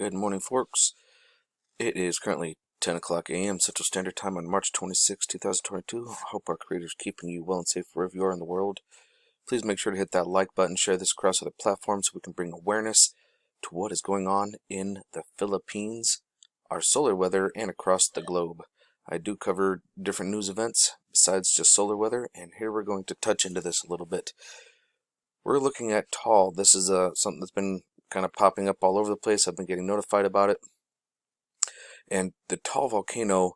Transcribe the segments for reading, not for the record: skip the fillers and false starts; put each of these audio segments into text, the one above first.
Good morning, folks. It is currently 10 o'clock a.m. Central Standard Time on March 26, 2022. I hope our Creator is keeping you well and safe wherever you are in the world. Please make sure to hit that like button, share this across other platforms so we can bring awareness to what is going on in the Philippines, our solar weather, and across the globe. I do cover different news events besides just solar weather, and here we're going to touch into this a little bit. We're looking at Taal. This is something that's been kind of popping up all over the place. I've been getting notified about it. And the Taal volcano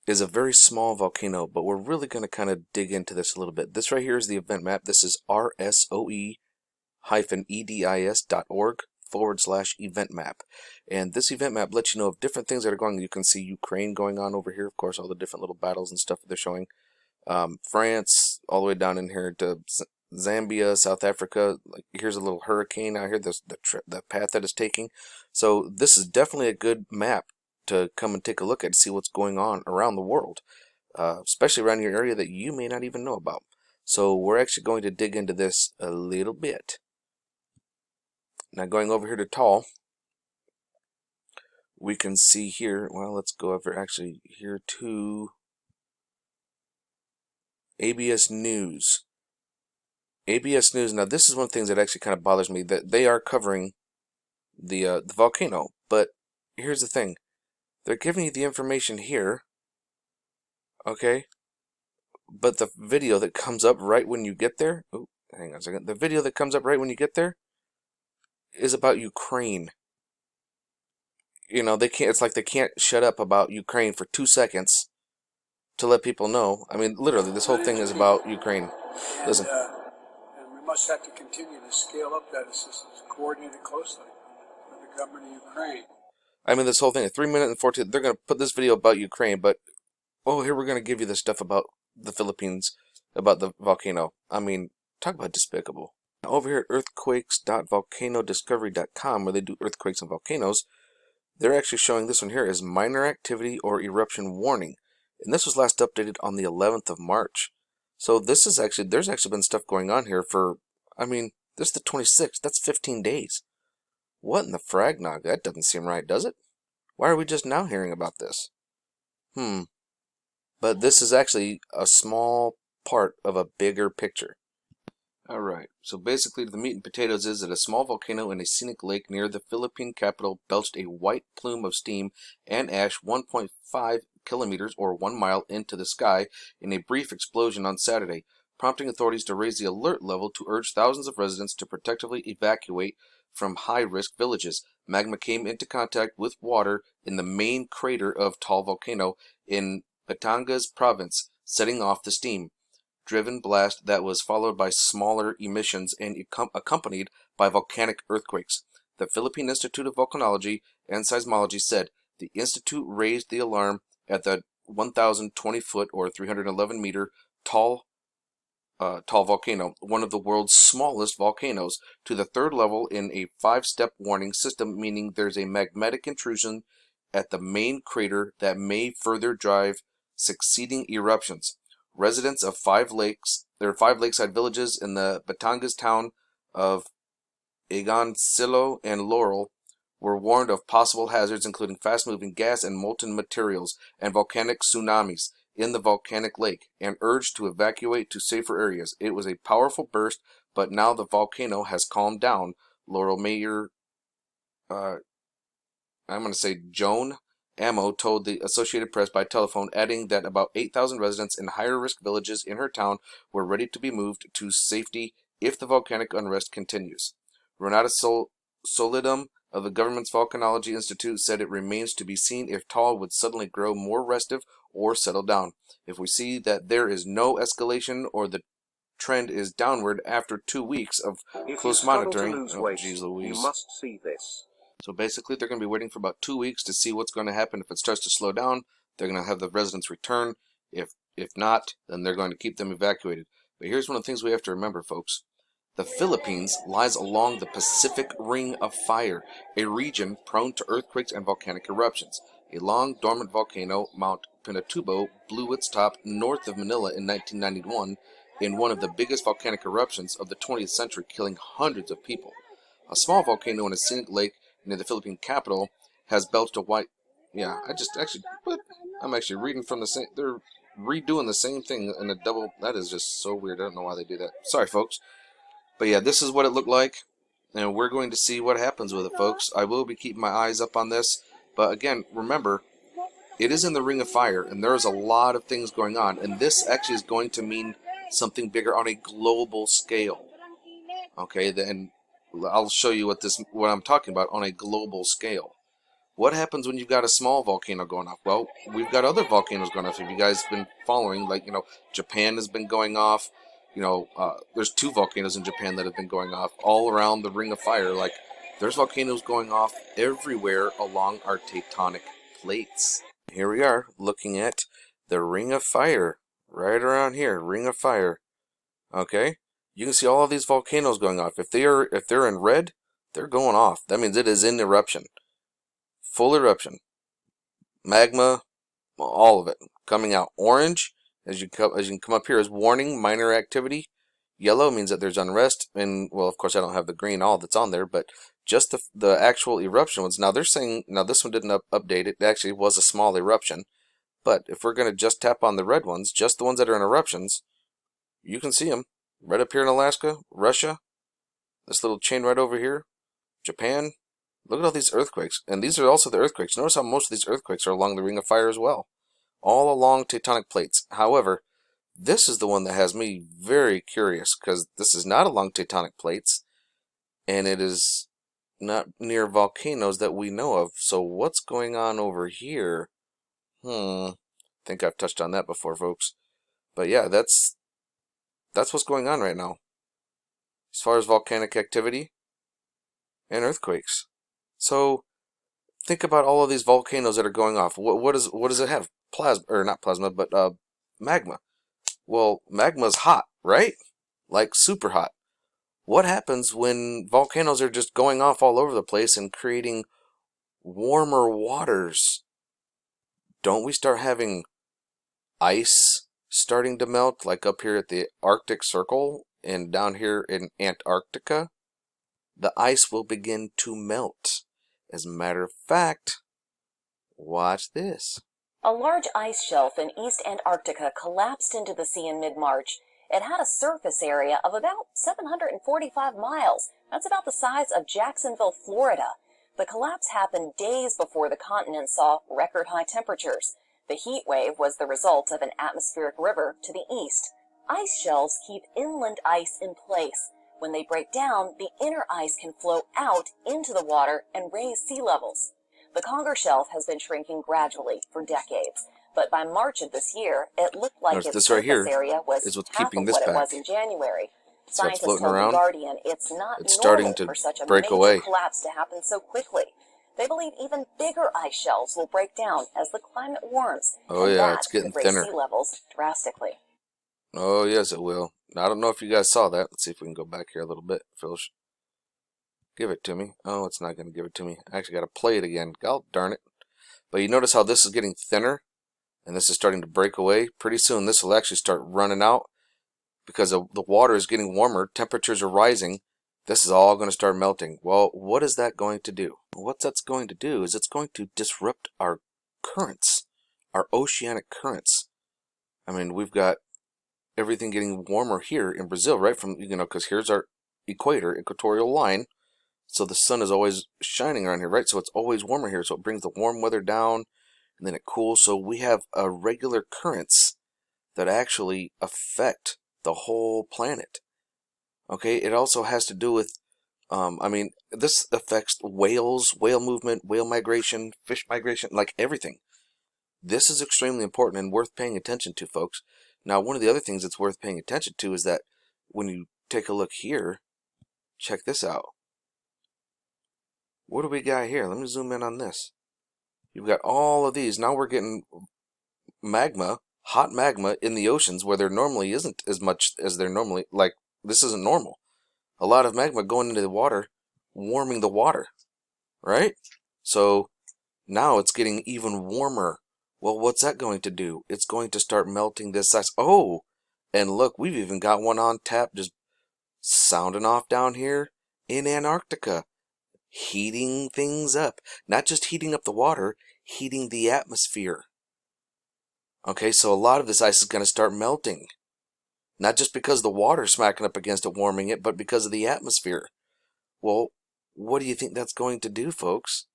is a very small volcano, but we're really going to kind of dig into this a little bit. This right here is the event map. This is rsoe-edis.org/event map. And this event map lets you know of different things that are going on. You can see Ukraine going on over here, of course, all the different little battles and stuff that they're showing. France, all the way down in here to Zambia, South Africa. Like, here's a little hurricane out here, the path that it's taking. So this is definitely a good map to come and take a look at to see what's going on around the world, especially around your area that you may not even know about. So we're actually going to dig into this a little bit. Now going over here to Taal, we can see here, well, let's go over actually here to ABS News. ABS News, now this is one of the things that actually kind of bothers me, that they are covering the volcano, but here's the thing. They're giving you the information here, okay, but the video that comes up right when you get there, oh, hang on a second, the video that comes up right when you get there is about Ukraine. You know, they can't, it's like they can't shut up about Ukraine for 2 seconds to let people know. I mean, literally, this whole thing is about Ukraine. Listen. And we must have to continue to scale up that assistance, coordinate it closely with the government of Ukraine. I mean, this whole thing, 3 minutes and 14, they're going to put this video about Ukraine, but, oh, here we're going to give you the stuff about the Philippines, about the volcano. I mean, talk about despicable. Over here at earthquakes.volcanodiscovery.com, where they do earthquakes and volcanoes, they're actually showing this one here as minor activity or eruption warning. And this was last updated on the 11th of March. So this is actually, there's actually been stuff going on here for, I mean, this is the 26th. That's 15 days. What in the fragnog? That doesn't seem right, does it? Why are we just now hearing about this? But this is actually a small part of a bigger picture. Alright, so basically the meat and potatoes is that a small volcano in a scenic lake near the Philippine capital belched a white plume of steam and ash 1.5 kilometers or 1 mile into the sky in a brief explosion on Saturday, prompting authorities to raise the alert level to urge thousands of residents to protectively evacuate from high-risk villages. Magma came into contact with water in the main crater of Taal volcano in Batangas province, setting off the steam-driven blast that was followed by smaller emissions and accompanied by volcanic earthquakes. The Philippine Institute of Volcanology and Seismology said the institute raised the alarm at the 1,020-foot or 311-meter Taal volcano, one of the world's smallest volcanoes, to the 3rd level in a 5-step warning system, meaning there's a magmatic intrusion at the main crater that may further drive succeeding eruptions. Residents of 5 lakeside villages in the Batangas town of Agoncillo and Laurel were warned of possible hazards including fast-moving gas and molten materials and volcanic tsunamis in the volcanic lake, and urged to evacuate to safer areas. It was a powerful burst, but now the volcano has calmed down, Laurel Mayor, I'm going to say Joan Amo told the Associated Press by telephone, adding that about 8,000 residents in higher-risk villages in her town were ready to be moved to safety if the volcanic unrest continues. Renata Solidum of the government's Volcanology Institute said it remains to be seen if Taal would suddenly grow more restive or settle down. If we see that there is no escalation or the trend is downward after 2 weeks of close monitoring, geez Louise. You must see this. So basically they're going to be waiting for about 2 weeks to see what's going to happen. If it starts to slow down, they're going to have the residents return. If not, then they're going to keep them evacuated. But here's one of the things we have to remember, folks. The Philippines lies along the Pacific Ring of Fire, a region prone to earthquakes and volcanic eruptions. A long dormant volcano, Mount Pinatubo, blew its top north of Manila in 1991 in one of the biggest volcanic eruptions of the 20th century, killing hundreds of people. A small volcano in a scenic lake near the Philippine capital has belched a white. Yeah, I just actually, but I'm actually reading from the same. They're redoing the same thing in a double. That is just so weird. I don't know why they do that. Sorry, folks. But yeah, this is what it looked like, and we're going to see what happens with it, folks. I will be keeping my eyes up on this, but again, remember, it is in the Ring of Fire, and there's a lot of things going on, and this actually is going to mean something bigger on a global scale. Okay, then I'll show you what I'm talking about on a global scale. What happens when you've got a small volcano going off? Well, we've got other volcanoes going off. If you guys have been following, like, Japan has been going off. There's 2 volcanoes in Japan that have been going off all around the Ring of Fire. Like, there's volcanoes going off everywhere along our tectonic plates. Here we are looking at the Ring of Fire right around here. Ring of Fire. Okay, you can see all of these volcanoes going off. If they're in red, they're going off. That means it is in eruption. Full eruption. Magma, all of it coming out. Orange, as you can come up here, is warning, minor activity. Yellow means that there's unrest, and well, of course, I don't have the green all that's on there, but just the actual eruption ones. Now they're saying this one didn't update it. It actually was a small eruption, but if we're going to just tap on the red ones, just the ones that are in eruptions, you can see them right up here in Alaska, Russia. This little chain right over here, Japan. Look at all these earthquakes. And these are also the earthquakes. Notice how most of these earthquakes are along the Ring of Fire as well. All along tectonic plates. However, this is the one that has me very curious, because this is not along tectonic plates, and it is not near volcanoes that we know of. So what's going on over here? I think I've touched on that before, folks. But yeah, that's what's going on right now as far as volcanic activity and earthquakes. So think about all of these volcanoes that are going off. What does it have? Plasma, or not plasma, but magma. Well, magma's hot, right? Like super hot. What happens when volcanoes are just going off all over the place and creating warmer waters? Don't we start having ice starting to melt, like up here at the Arctic Circle and down here in Antarctica? The ice will begin to melt. As a matter of fact, watch this. A large ice shelf in East Antarctica collapsed into the sea in mid-March. It had a surface area of about 745 miles. That's about the size of Jacksonville, Florida. The collapse happened days before the continent saw record high temperatures. The heat wave was the result of an atmospheric river to the east. Ice shelves keep inland ice in place. When they break down, the inner ice can flow out into the water and raise sea levels. The Conger Shelf has been shrinking gradually for decades, but by March of this year, it looked like its surface area was half of what it was in January. Scientists told The Guardian it's not normal for such a major collapse to happen so quickly. They believe even bigger ice shelves will break down as the climate warms, and that could raise sea levels drastically. Oh yes, it will. I don't know if you guys saw that. Let's see if we can go back here a little bit. Phil, give it to me. Oh, it's not going to give it to me. I actually got to play it again. God darn it. But you notice how this is getting thinner, and this is starting to break away. Pretty soon this will actually start running out because the water is getting warmer. Temperatures are rising. This is all going to start melting. Well, what is that going to do? What that's going to do is it's going to disrupt our currents, our oceanic currents. I mean, we've got everything getting warmer here in Brazil, right? From, because here's our equatorial line. So the sun is always shining around here, right? So it's always warmer here. So it brings the warm weather down, and then it cools. So we have regular currents that actually affect the whole planet. Okay, it also has to do with, this affects whales, whale movement, whale migration, fish migration, like everything. This is extremely important and worth paying attention to, folks. Now, one of the other things that's worth paying attention to is that when you take a look here, check this out. What do we got here? Let me zoom in on this. You've got all of these. Now we're getting magma, hot magma in the oceans where there normally isn't as much as there normally, like, this isn't normal. A lot of magma going into the water, warming the water, right? So now it's getting even warmer. Well, what's that going to do? It's going to start melting this ice. Oh, and look, we've even got one on tap just sounding off down here in Antarctica. heating things up. Not just heating up the water, heating the atmosphere. Okay, so a lot of this ice is going to start melting. Not just because the water's smacking up against it, warming it, but because of the atmosphere. Well, what do you think that's going to do, folks?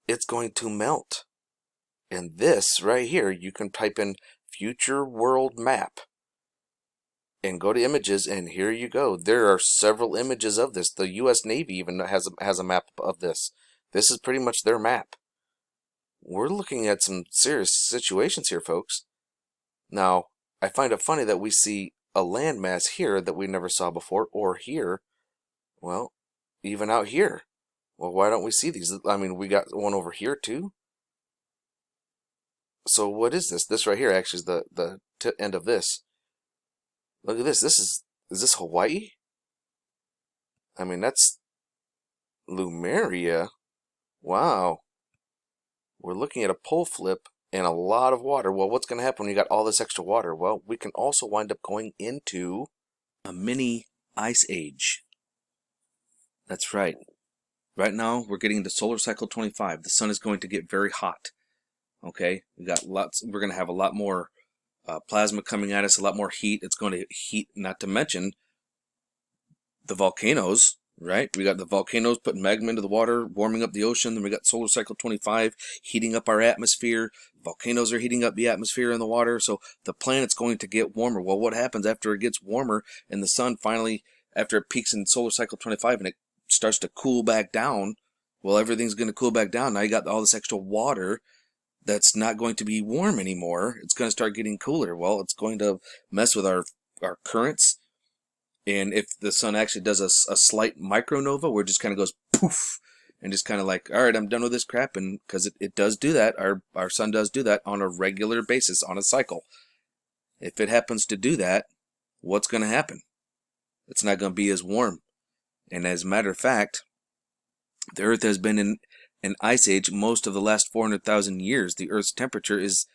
It's going to melt. And this right here, you can type in future world map and go to images, and here you go. There are several images of this. The U.S. Navy even has a map of this. This is pretty much their map. We're looking at some serious situations here, folks. Now, I find it funny that we see a landmass here that we never saw before, or here. Well, even out here. Well, why don't we see these? I mean, we got one over here too. So what is this? This right here actually is the end of this. Look at this. Is this Hawaii? I mean, that's Lumeria. Wow. We're looking at a pole flip and a lot of water. Well, what's going to happen when you got all this extra water? Well, we can also wind up going into a mini ice age. That's right. Right now, we're getting to solar cycle 25. The sun is going to get very hot. Okay, we're going to have a lot more plasma coming at us, a lot more heat. It's going to heat, not to mention the volcanoes, right? We got the volcanoes putting magma into the water, warming up the ocean. Then we got solar cycle 25 heating up our atmosphere. Volcanoes are heating up the atmosphere and the water. So the planet's going to get warmer. Well, what happens after it gets warmer and the sun finally, after it peaks in solar cycle 25 and it starts to cool back down? Well, everything's going to cool back down. Now you got all this extra water that's not going to be warm anymore. It's going to start getting cooler. Well, it's going to mess with our currents. And if the sun actually does a slight micronova, where it just kind of goes poof, and just kind of like, all right, I'm done with this crap. And because it does do that, our sun does do that on a regular basis, on a cycle. If it happens to do that, what's going to happen? It's not going to be as warm. And as a matter of fact, the Earth has been in an ice age most of the last 400,000 years. The Earth's temperature is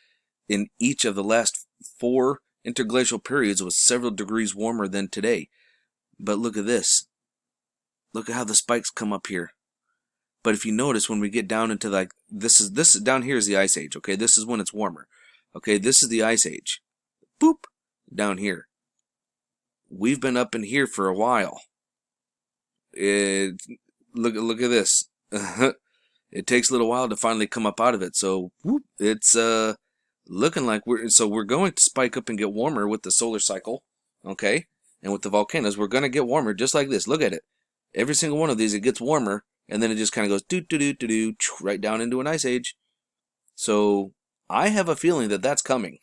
in each of the last 4 interglacial periods was several degrees warmer than today. But look at this. Look at how the spikes come up here. But if you notice, when we get down into like this down here is the ice age. Okay, this is when it's warmer. Okay, this is the ice age. Boop, down here. We've been up in here for a while. Look at this. It takes a little while to finally come up out of it. So whoop, it's looking like we're going to spike up and get warmer with the solar cycle, okay? And with the volcanoes, we're going to get warmer just like this. Look at it. Every single one of these, it gets warmer, and then it just kind of goes do right down into an ice age. So I have a feeling that that's coming.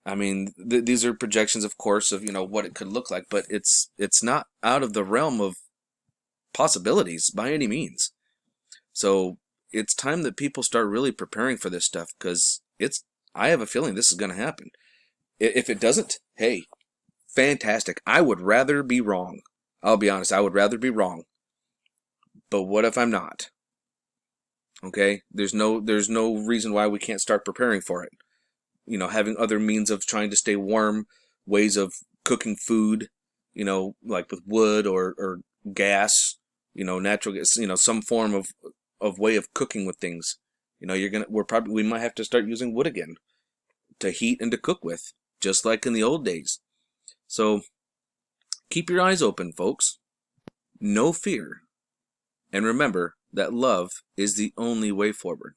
I mean, these are projections, of course, of what it could look like, but it's not out of the realm of possibilities by any means. So it's time that people start really preparing for this stuff, because I have a feeling this is going to happen. If it doesn't, hey, fantastic. I would rather be wrong. I'll be honest, I would rather be wrong. But what if I'm not? Okay? There's no reason why we can't start preparing for it. Having other means of trying to stay warm, ways of cooking food, like with wood or gas, natural gas, some form of way of cooking with things. We might have to start using wood again to heat and to cook with, just like in the old days. So keep your eyes open, folks. No fear. And remember that love is the only way forward.